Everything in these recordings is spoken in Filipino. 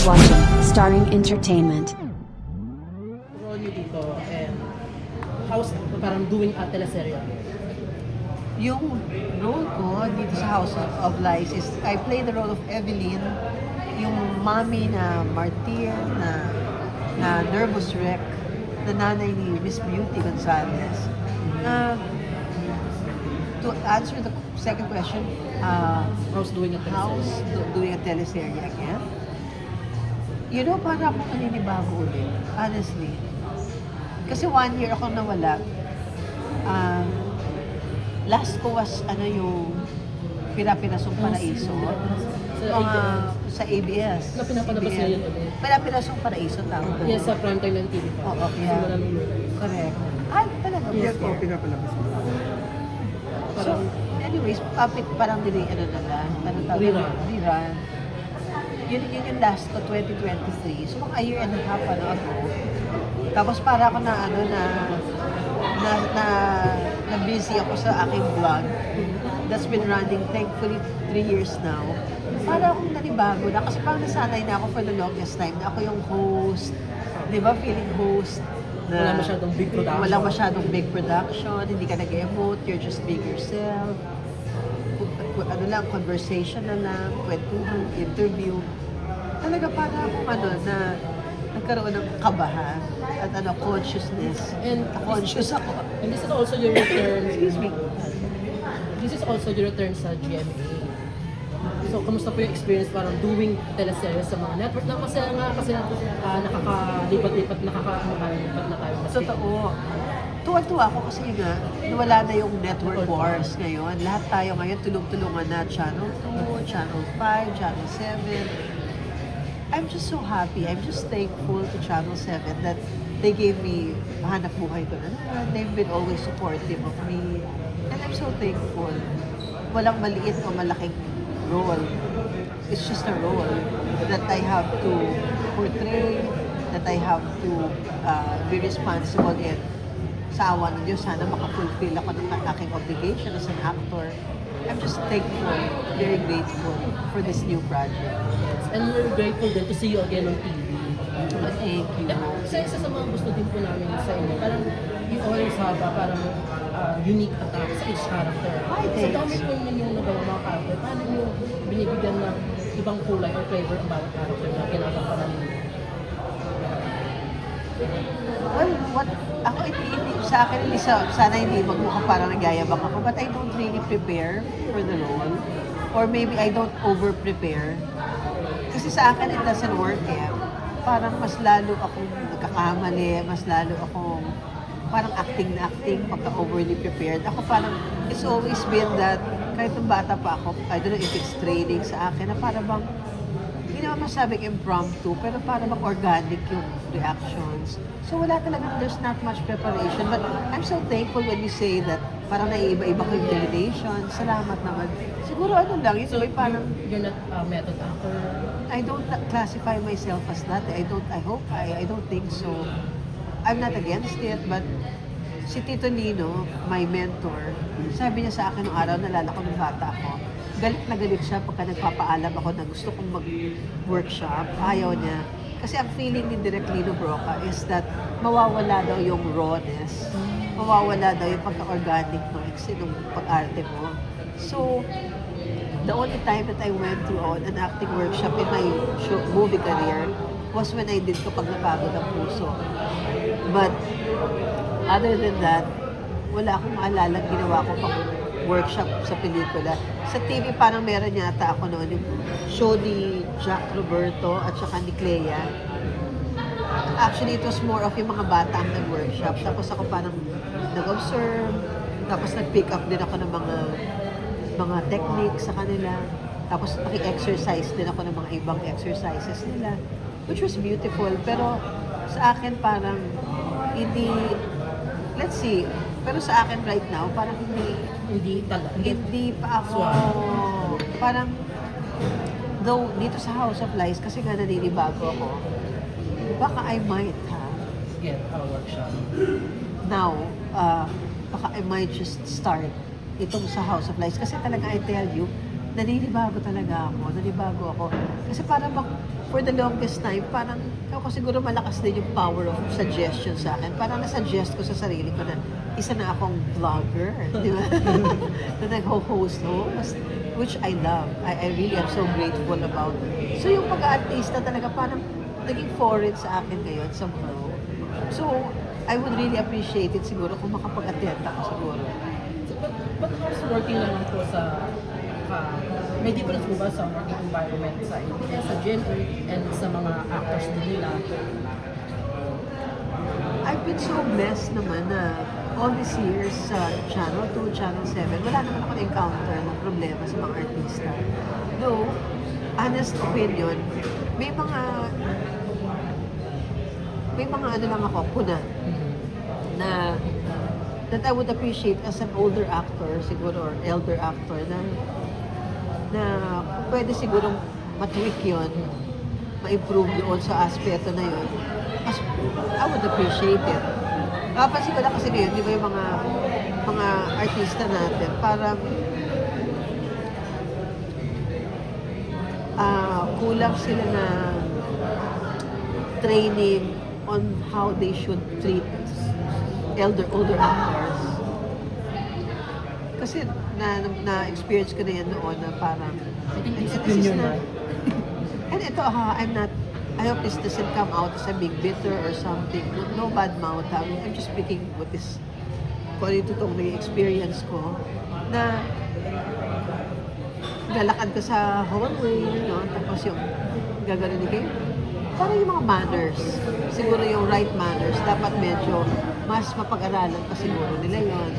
watching Starring Entertainment. Role niyo dito and how's parang doing a teleserye? Yung role ko dito sa House of Lies is I play the role of Evelyn, yung mommy na martyr, na nervous wreck, na nanay ni Miss Beauty Gonzalez. To answer the second question, How's doing a teleserye? how's doing a teleserye again? You know, para akong naninibago ulit, honestly. Kasi 1 year ako nawala. Last ko was, yung Pinapinasong Paraiso. Sa ABS. Sa ABS. Na pinapalabas ABS. ngayon ulit. Pinapinasong Paraiso, tawag ko. Yes, sa primetime ng TV. Oo, yeah. Simula nung Correct. Talaga. Yes po, before. pinapalabas. So, anyways, parang nila, parang tawag, Rerun. Rerun. Yun yung last ko, 2023. So, mga year and a half ago. Tapos para ako na busy ako sa aking vlog. That's been running, thankfully, 3 years now. Para akong nanibago na, kasi parang nasanay na ako for the longest time na ako yung host. Di ba, feeling host. Na Wala masyadong big production. Wala masyadong big production, hindi ka nag-emote, you're just being yourself. Conversation na lang, kwentuhan, interview. Talaga para akong na nagkaroon ng kabahan at consciousness. And Conscious ako. And this is also your return. Excuse me. This is also your return sa GMA. So, kamusta po yung experience parang doing teleserye sa mga network na kasi nakakalipat-lipat na tayo. Totoo. Tuwa-tuwa ako kasi nga, nawala na yung network wars ngayon. Lahat tayo ngayon tulong-tulungan na Channel 2, Channel 5, Channel 7. I'm just so happy. I'm just thankful to Channel 7 that they gave me hanap buhay ko na naman. They've been always supportive of me. And I'm so thankful. Walang maliit o malaking role. It's just a role that I have to portray, that I have to be responsible in. Sa awa ng Diyos, sana makafulfill ako ng aking obligation as an actor. I'm just thankful, very grateful for this new project. And we're grateful din to see you again on TV. Thank you. Isa sa mga gusto din po namin sa inyo, parang you always have a parang unique attack sa each character. Ay, Sa thanks. dami po ninyong nagawa mga character, paano nyo binibigyan ng ibang kulay or flavor ang bawat character na ginagampanan ninyo? Well, sa akin, sana hindi magmukhang parang nagyayabang ako, but I don't really prepare for the role. Or maybe I don't over-prepare. Kasi sa akin, it doesn't work Parang mas lalo akong nagkakamali, mas lalo akong parang acting pagka overly prepared. Ako parang, it's always been that, kahit nung bata pa ako, I don't know if it's training sa akin, na parang bang, hindi naman masabing impromptu, pero parang bang organic yung reactions. So wala talaga, there's not much preparation. But I'm so thankful when you say that parang naiiba-iba ko yung intimidation. Salamat naman. Siguro lang, yun so, parang, You're not a method actor. I don't classify myself as that. I don't think so. I'm not against it, but si Tito Nino, my mentor, sabi niya sa akin nung araw, nalala ko nung bata ako, galit na galit siya pagka nagpapaalam ako na gusto kong mag-workshop. Ayaw niya. Kasi ang feeling ni Direk Lino Broca is that mawawala daw yung rawness. Mawawala daw yung pagka-organic ng pag-arte mo. So, the only time that I went to an acting workshop in my movie career was when I did Kapag Napagod ang Puso. But, other than that, wala akong maalala ginawa ko pang workshop sa pelikula. Sa TV, parang meron yata ako noon yung show ni Jack Roberto at saka ni Clea. Actually, it was more of yung mga bata ang nag-workshop. Tapos ako parang nag-observe. Tapos nag-pick up din ako ng mga techniques sa kanila. Tapos naki-exercise din ako ng mga ibang exercises nila. Which was beautiful. Pero sa akin parang hindi, let's see, pero sa akin right now, parang hindi pa ako, parang, though dito sa House of Lies, kasi nga naninibago ako, baka I might Get a workshop. now, baka I might just start itong sa House of Lies. Kasi talaga, I tell you, naninibago talaga ako, nanibago ako. Kasi parang for the longest time, parang ako siguro malakas din yung power of suggestion sa akin. Parang nasuggest ko sa sarili ko na isa na akong vlogger, di ba? Na nag-host, which I love. I really am so grateful about it. So yung pag-artista talaga parang naging foreign sa akin ngayon, sa Pro. So, I would really appreciate it siguro kung makapag-attend ako siguro. So, but how's working naman po sa may difference po ba sa working environment sa ABS, sa GMA, and sa mga actors din nila? I've been so blessed naman na all these years sa Channel 2, Channel 7, wala naman ako na-encounter ng problema sa mga artista. Though, honest opinion, may mga ano lang ako, puna, na that I would appreciate as an older actor, siguro, or elder actor, na pwede sigurong matweak yun, ma-improve doon sa aspeto na yun. I would appreciate it. Kapansin ko na kasi ngayon, di ba yung mga artista natin, parang kulang sila na training on how they should treat older actors. Kasi na-experience ko na yan noon na parang I think it's this is junior na. And ito, I hope this doesn't come out as a big bitter or something. No bad mouth. I'm just speaking what is, kung ano itong may experience ko, na lalakad ka sa hallway, tapos yung gagano'n kayo. Parang yung mga manners, siguro yung right manners, dapat medyo mas mapag-aralan pa siguro nila yon.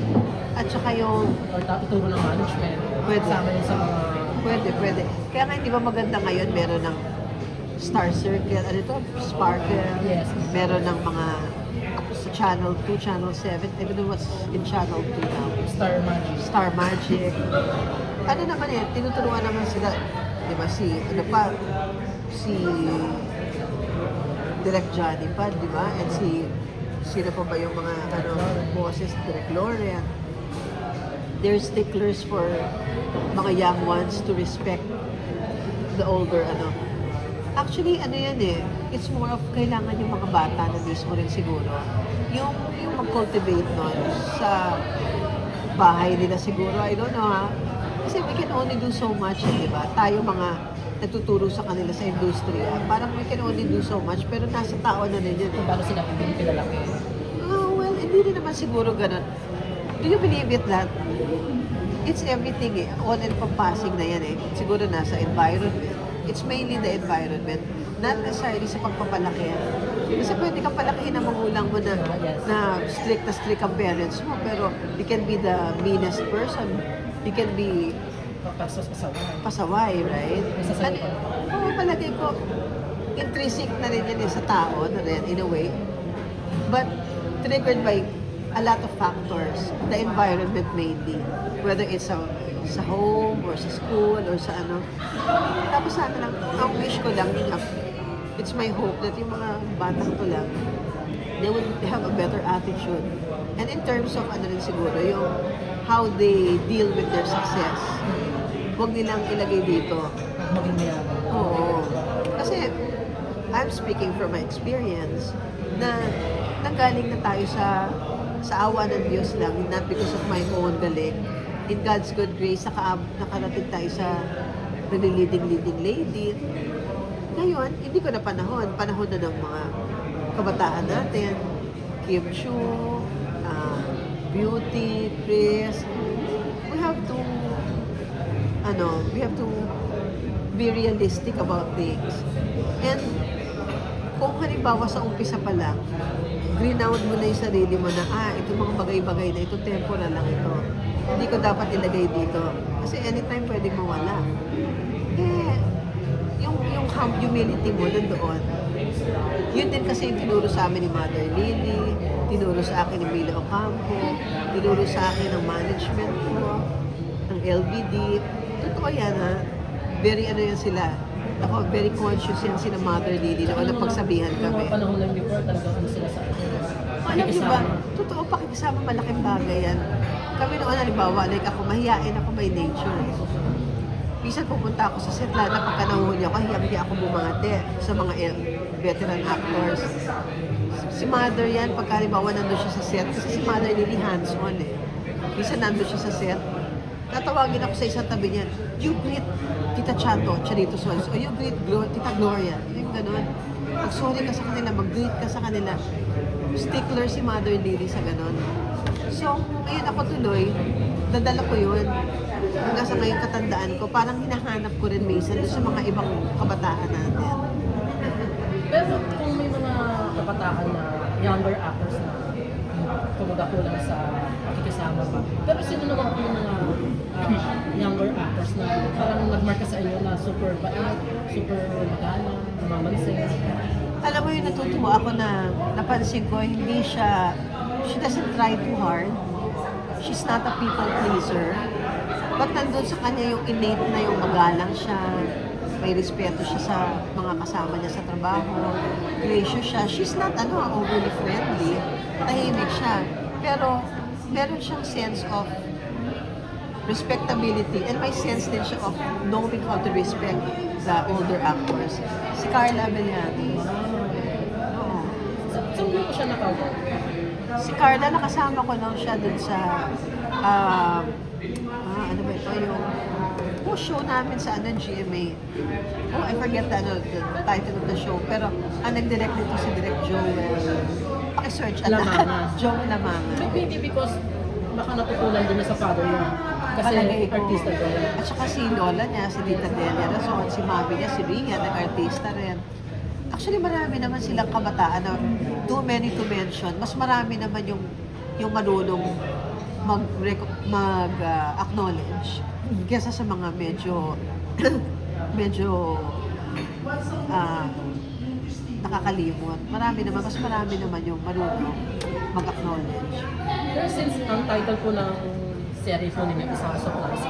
At saka yung... Or tuturo ng management. Pwede. Kasama yun sa mga... Pwede. Kaya nga, di ba maganda ngayon, meron ng Star Circle, ano ito? Sparkle. Yes. Meron ng mga sa Channel 2, Channel 7. I don't know what's in Channel 2 now. Star Magic. Star Magic. Ano naman tinuturuan naman sila, di ba, si Direk Johnny pa, di ba? And sino pa ba yung mga bosses, Direk Lauren. They're sticklers for mga young ones to respect the older, Actually, it's more of kailangan yung mga bata na mismo rin siguro. Yung mag-cultivate nun sa bahay nila siguro. I don't know, Kasi we can only do so much, di ba? Tayo mga nagtuturo sa kanila sa industriya. Parang we can only do so much, pero nasa tao na rin yun. Kung paano sila pinalaki. Well, hindi rin naman siguro ganun. Do you believe it that it's everything all encompassing na yan Siguro nasa environment. It's mainly the environment. Not necessarily sa pagpapalaki. Kasi pwede kang palakihin ng magulang mo na strict ang parents mo, pero you can be the meanest person. You can be pasaway, right? Palagay ko, intrinsic na rin yan sa tao na rin, in a way. But triggered by a lot of factors, the environment mainly. Whether it's sa home, or sa school, or sa Tapos sana lang, ang wish ko lang, it's my hope that yung mga batang to lang, they will have a better attitude. And in terms of rin siguro, yung how they deal with their success. Huwag nilang ilagay dito. Maging mayabang. Oo. Kasi, I'm speaking from my experience, na nanggaling na tayo sa awa ng Diyos lang, not because of my own galing. In God's good grace, nakarating tayo sa leading lady. Ngayon, hindi ko na panahon. Panahon na ng mga kabataan natin. Kim Chu, Beauty, Chris. We have to be realistic about things. And kung halimbawa sa umpisa pa lang, green out mo na yung sarili mo na, itong mga bagay-bagay na ito, temporal lang ito. Hindi ko dapat ilagay dito. Kasi anytime pwedeng mawala. Yung humility mo nandoon. Yun din kasi yung tinuro sa amin ni Mother Lily, tinuro sa akin ni Mila Ocampo, tinuro sa akin ng management ko, ng LBD. Totoo yan Very yan sila. Ako, very conscious yan sila Mother Lily na walang pagsabihan kami. Yung mga panahon lang before, talagang sila sa akin. Alam niyo ba, totoo, pakikisama malaking bagay yan. Kami noon, halimbawa, like ako, mahihain ako by nature. minsan pupunta ako sa set, lalo na pagka nahuli ako, hindi ako bumangate sa mga veteran actors. Si Mother yan, pagka halimbawa nandun siya sa set, kasi si Mother really hands-on eh. Minsan nandun siya sa set, tatawagin ako sa isang tabi niyan, you greet Tita Chato, Charito Solis, o you greet Tita Gloria, yung ganun. Mag-sorry ka sa kanila, mag-greet ka sa kanila. Stickler si Mother Lily sa ganun. So, ngayon ako tuloy, dadala ko yun. Hanggang sa ngayon katandaan ko, parang hinahanap ko rin minsan doon sa mga ibang kabataan natin. Pero kung may mga kabataan na younger actors na kulang sa pakikisama pa. Pero sino naman po yung mga younger actors na parang nagmarka sa inyo na super bait, super magalang, namamansin? Alam mo yung natutuwa ako na napansin ko, hindi siya, she doesn't try too hard. She's not a people pleaser. But nandun sa kanya yung innate na yung magalang siya, may respeto siya sa mga kasama niya sa trabaho, gracious siya. She's not overly friendly, tahimik siya. Pero meron siyang sense of respectability and may sense din siya of knowing how to respect the older actors. Si Carla Abellani. Oo. So, hindi ko siya nakawork. Si Carla, nakasama ko lang siya dun sa, ano ba ito, yung show namin sa GMA. Oh, I forget the title of the show. Pero ang nag-direct nito si Direk Joel. Paki-search. Lamanga. Joel Lamanga. Maybe because baka natutulan din na sa father niya. Kasi Palagay ko. artista din. At saka si Lola niya, si Tita Delia Razon, si Mami niya, si Ria, nag-artista rin. Actually, marami naman silang kabataan na too many to mention. Mas marami naman yung marunong mag-acknowledge kesa sa mga medyo nakakalimot. Mas marami naman yung marunong mag-acknowledge. Pero since ang title po ng series po ninyo is House of Lies,